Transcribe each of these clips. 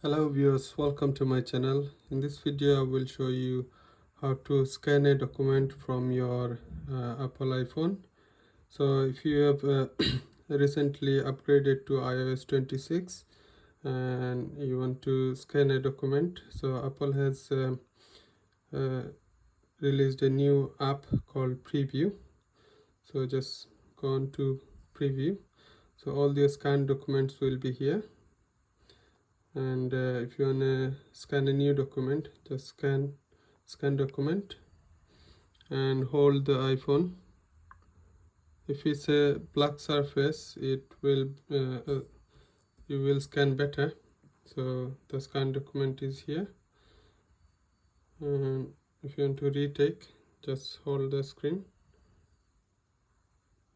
Hello viewers, welcome to my channel. In this video I will show you how to scan a document from your Apple iPhone. So if you have recently upgraded to iOS 26 and you want to scan a document, so Apple has uh, released a new app called Preview. So just go on to Preview. So all the scanned documents will be here. And if you want to scan a new document, just scan document and hold the iPhone. If it's a black surface, it will you will scan better. So the scan document is here, and if you want to retake, just hold the screen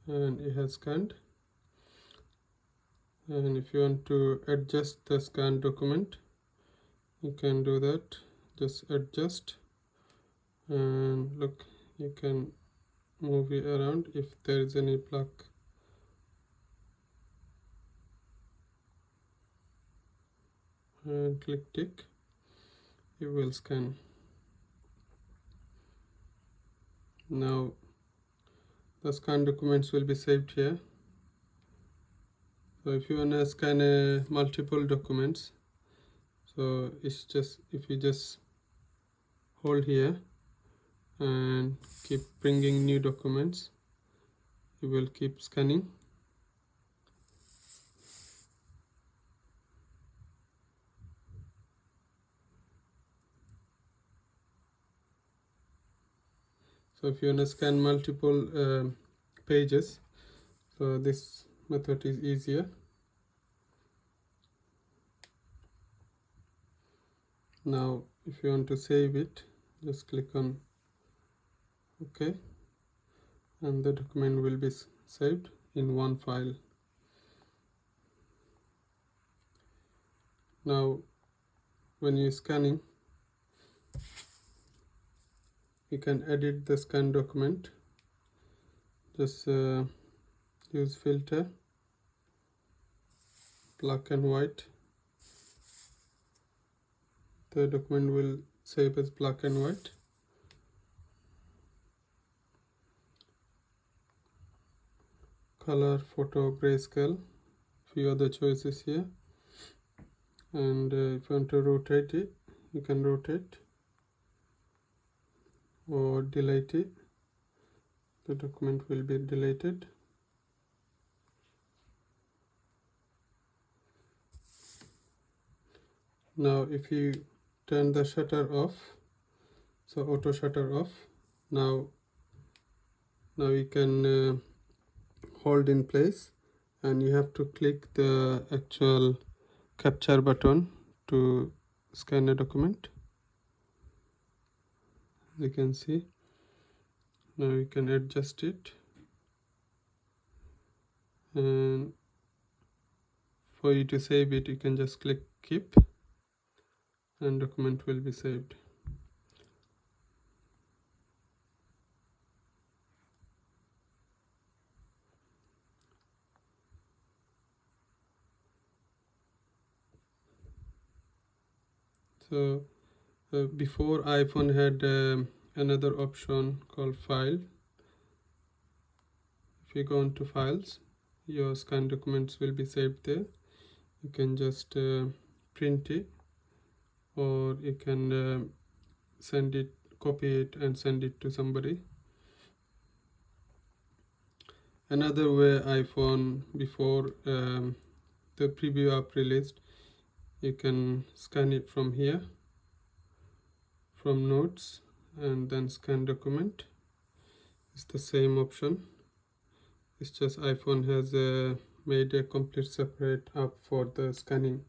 and it has scanned. And if you want to adjust the scan document, you can do that. Just adjust, and look, you can move it around if there is any black. And click tick, it will scan. Now the scan documents will be saved here. So if you want to scan multiple documents, so it's just, if you just hold here and keep bringing new documents, you will keep scanning. So if you want to scan multiple pages, so this method is easier. Now if you want to save it, just click on OK, and the document will be saved in one file. Now when you're scanning, you can edit the scan document. Just use filter, black and white. The document will save as black and white. Color, photo, grayscale, few other choices here. And if you want to rotate it, you can rotate or delete it. The document will be deleted. Now if you turn the shutter off, so auto shutter off, now you can hold in place, and you have to click the actual capture button to scan a document. As you can see, now you can adjust it, and for you to save it, you can just click keep, and document will be saved. So before, iPhone had another option called file. If you go into files, your scan documents will be saved there. You can just print it, or you can send it, copy it and send it to somebody. Another way iPhone, before the preview app released, you can scan it from here, from notes, and then scan document. It's the same option. It's just iPhone has made a complete separate app for the scanning.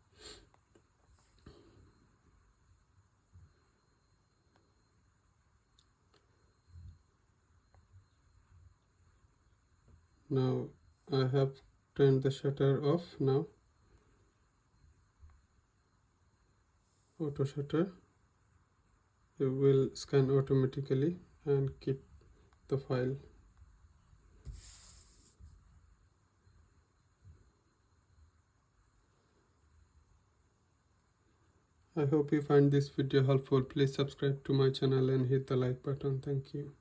Now I have turned the shutter off. Now auto shutter, it will scan automatically and keep the file. I hope you find this video helpful. Please subscribe to my channel and hit the like button. Thank you.